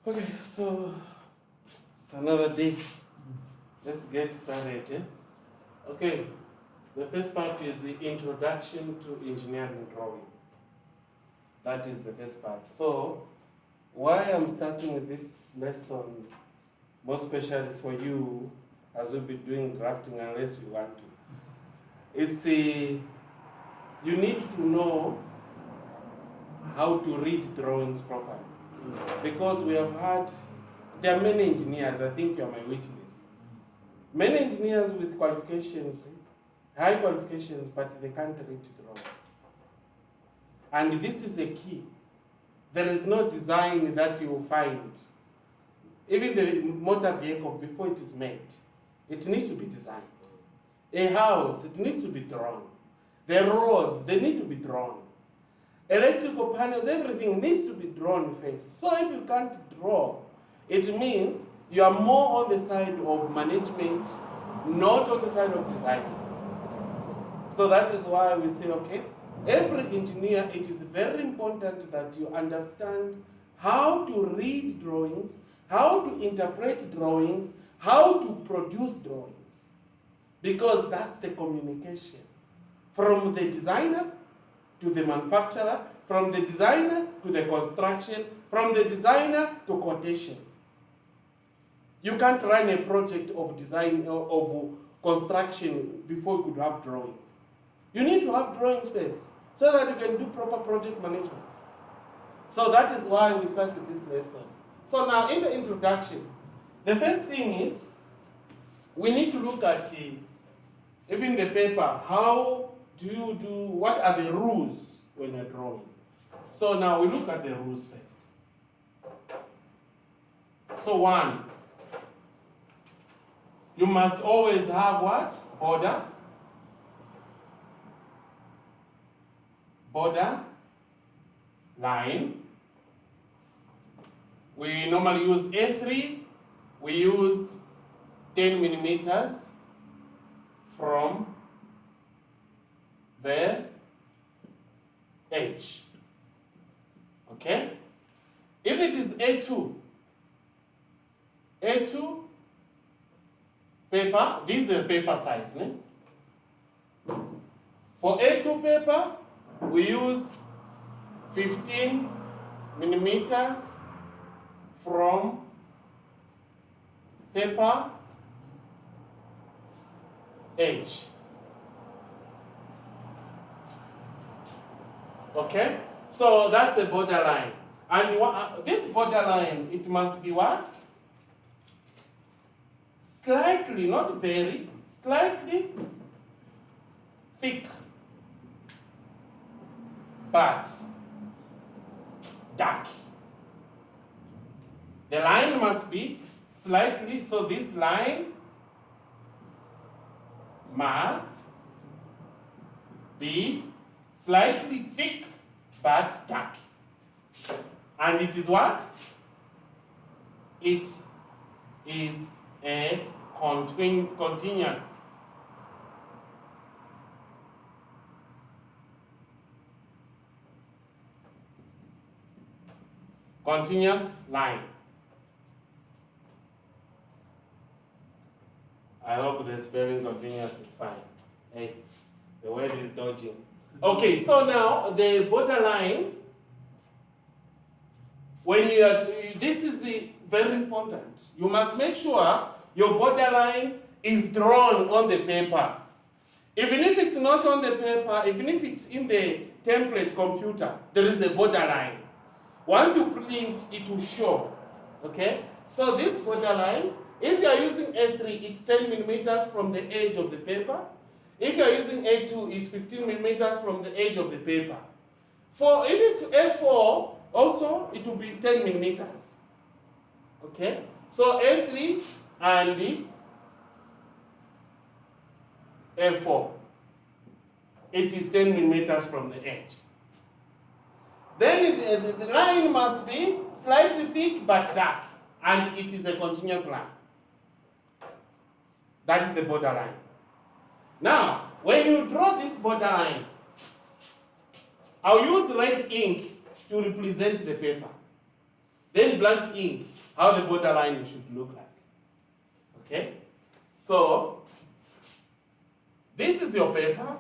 Okay, so it's another day. Let's get started. Okay, the first part is the introduction to engineering drawing. That is the first part. So, why I'm starting with this lesson, more especially for you, as you'll be doing drafting unless you want to. It's you need to know how to read drawings properly. Because we have had, there are many engineers, I think you are my witness. Many engineers with qualifications, high qualifications, but they can't read drawings. And this is a key. There is no design that you will find. Even the motor vehicle, before it is made, it needs to be designed. A house, it needs to be drawn. The roads, they need to be drawn. Electrical panels, everything needs to be drawn first. So if you can't draw, it means you are more on the side of management, not on the side of design. So that is why we say, okay, every engineer, it is very important that you understand how to read drawings, how to interpret drawings, how to produce drawings. Because that's the communication from the designer to the manufacturer, from the designer to the construction, from the designer to quotation. You can't run a project of design, of construction before you could have drawings. You need to have drawings first, so that you can do proper project management. So that is why we start with this lesson. So now in the introduction, the first thing is, we need to look at even the paper. How do you do, what are the rules when you're drawing? So now we look at the rules first. So 1, you must always have what? Border line. We normally use A3. We use 10 millimeters from the edge. Okay? If it is A2 paper, this is the paper size. Ne? For A2 paper, we use 15 millimeters from paper edge. Okay? So that's the borderline. And this borderline, it must be what? Slightly, not very, slightly thick, but dark. The line must be slightly, so this line must be slightly thick but dark. And it is what? It is a continuous line. I hope the spelling continuous is fine. Hey, the word is dodging. Okay, so now the borderline, when you are, this is very important. You must make sure your borderline is drawn on the paper. Even if it's not on the paper, even if it's in the template computer, there is a borderline. Once you print, it will show. Okay? So this borderline, if you are using A3, it's 10 millimeters from the edge of the paper. If you are using A2, it's 15 millimeters from the edge of the paper. For if it's A4, also it will be 10 millimeters. Okay? So A3 and the A4, it is 10 millimeters from the edge. Then the line must be slightly thick but dark, and it is a continuous line. That is the borderline. Now, when you draw this borderline, I'll use red ink to represent the paper. Then blank ink how the borderline should look like. Okay? So, this is your paper.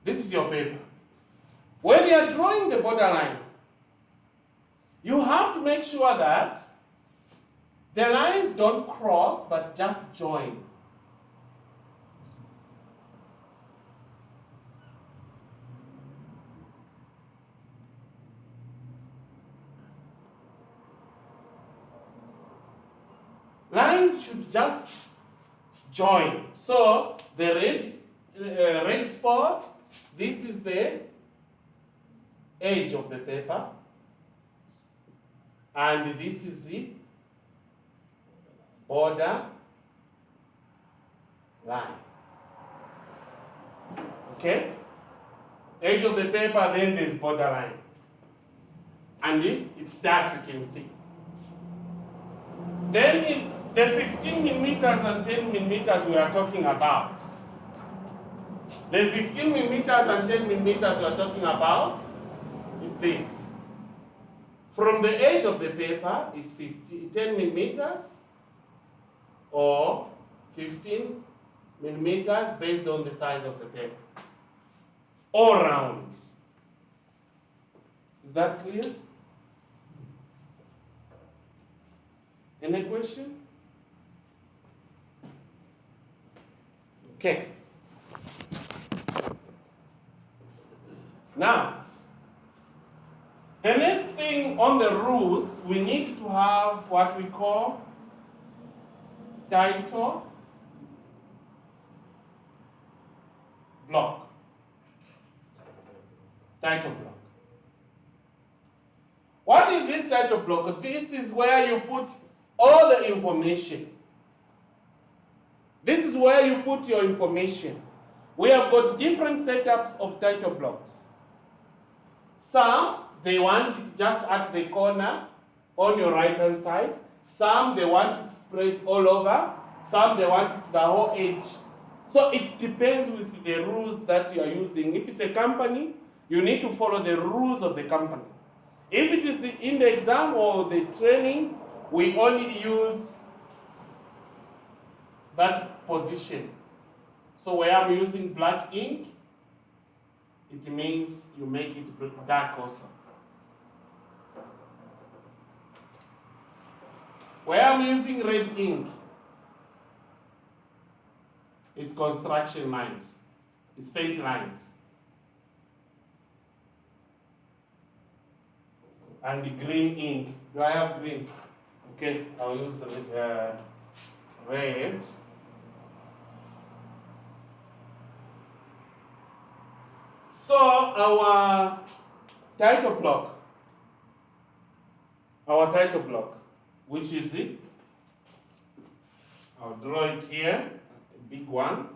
This is your paper. When you are drawing the borderline, you have to make sure that the lines don't cross but just join. Lines should just join. So the red spot, this is the edge of the paper, and this is the border line. Okay? Edge of the paper, then there's border line. And it's dark, you can see. Then the 15 millimeters and 10 millimeters we are talking about. The 15 millimeters and 10 millimeters we are talking about is this. From the edge of the paper is 10 millimeters or 15 millimeters based on the size of the paper. All round. Is that clear? Any question? Okay. Now, the next thing on the rules, we need to have what we call title block. Title block. What is this title block? This is where you put all the information. This is where you put your information. We have got different setups of title blocks. Some, they want it just at the corner on your right hand side. Some, they want it spread all over. Some, they want it the whole edge. So it depends with the rules that you are using. If it's a company, you need to follow the rules of the company. If it is in the exam or the training, we only use that position. So where I'm using black ink, it means you make it dark also. Where I'm using red ink, it's construction lines. It's paint lines. And the green ink. Do I have green? Okay, I'll use the red. So our title block, which is it? I'll draw it here, a big one.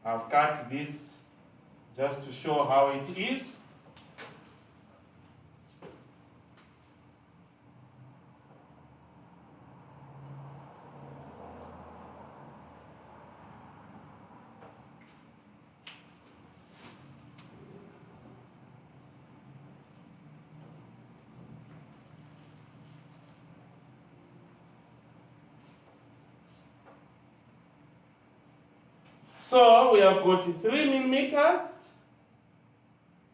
I've cut this just to show how it is. So we have got 3 millimeters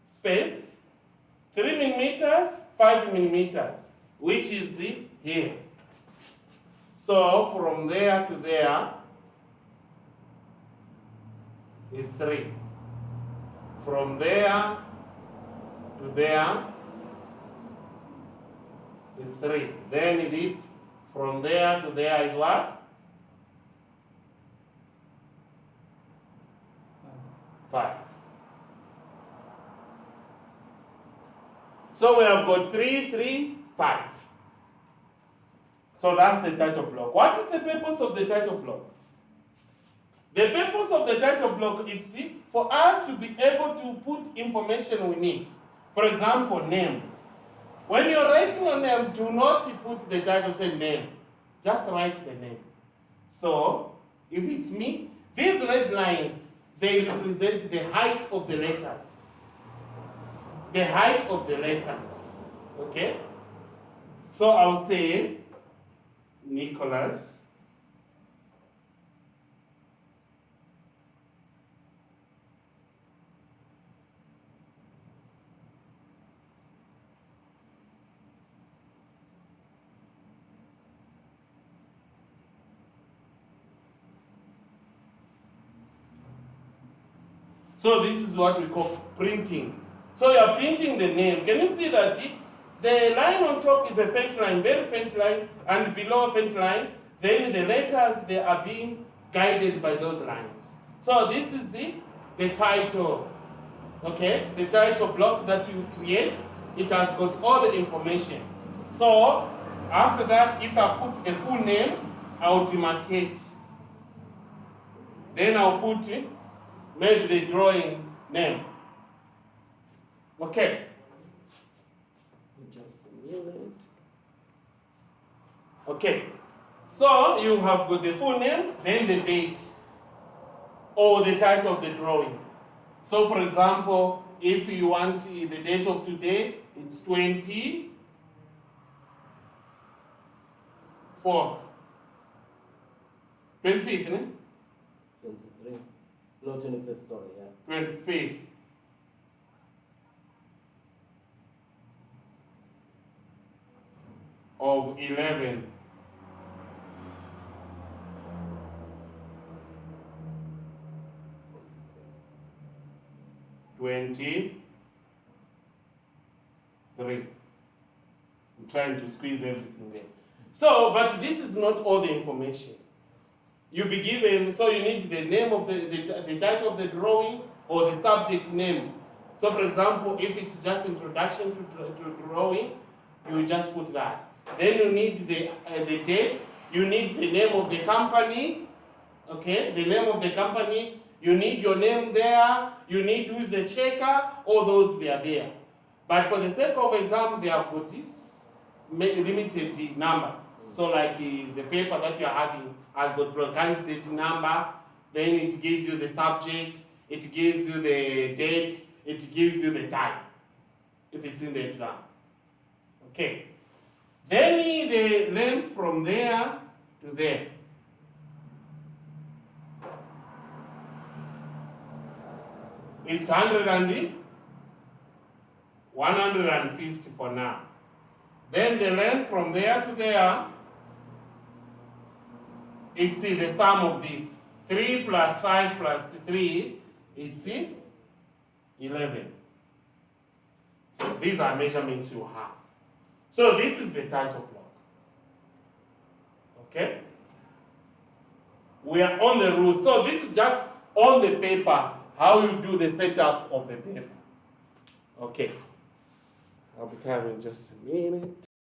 space, 3 millimeters, 5 millimeters, which is here. So from there to there is 3. From there to there is 3. Then it is from there to there is what? 5. So we have got 3, 3, 5. So that's the title block. What is the purpose of the title block? The purpose of the title block is for us to be able to put information we need. For example, name. When you're writing a name, do not put the title, say name. Just write the name. So, if it's me, these red lines, they represent the height of the letters. The height of the letters. Okay? So I'll say Nicholas. So this is what we call printing. So you're printing the name. Can you see that the line on top is a faint line, very faint line, and below a faint line, then the letters, they are being guided by those lines. So this is the title, okay? The title block that you create, it has got all the information. So after that, if I put the full name, I'll demarcate. Then I'll put maybe the drawing name. Okay. Just a minute. Okay. So you have got the full name, then the date, or the title of the drawing. So for example, if you want the date of today, it's 24th. No? 25th, 23. No, 25th, sorry, yeah. 25th. Of 11. $23. I'm trying to squeeze everything there. So, but this is not all the information. You be given, so you need the name of the title of the drawing or the subject name. So for example, if it's just introduction to drawing, you just put that. Then you need the date, you need the name of the company, okay, the name of the company, you need your name there, you need who's the checker, all those they are there. But for the sake of exam, they have got this limited number. So like the paper that you are having has got candidate number, then it gives you the subject, it gives you the date, it gives you the time, if it's in the exam. Okay. Then the length from there to there. It's 150 for now. Then the length from there to there, it's the sum of this. 3 plus 5 plus 3, it's 11. These are measurements you have. So this is the title block. Okay? We are on the rules. So this is just on the paper, how you do the setup of the paper. Okay. I'll be coming in just a minute.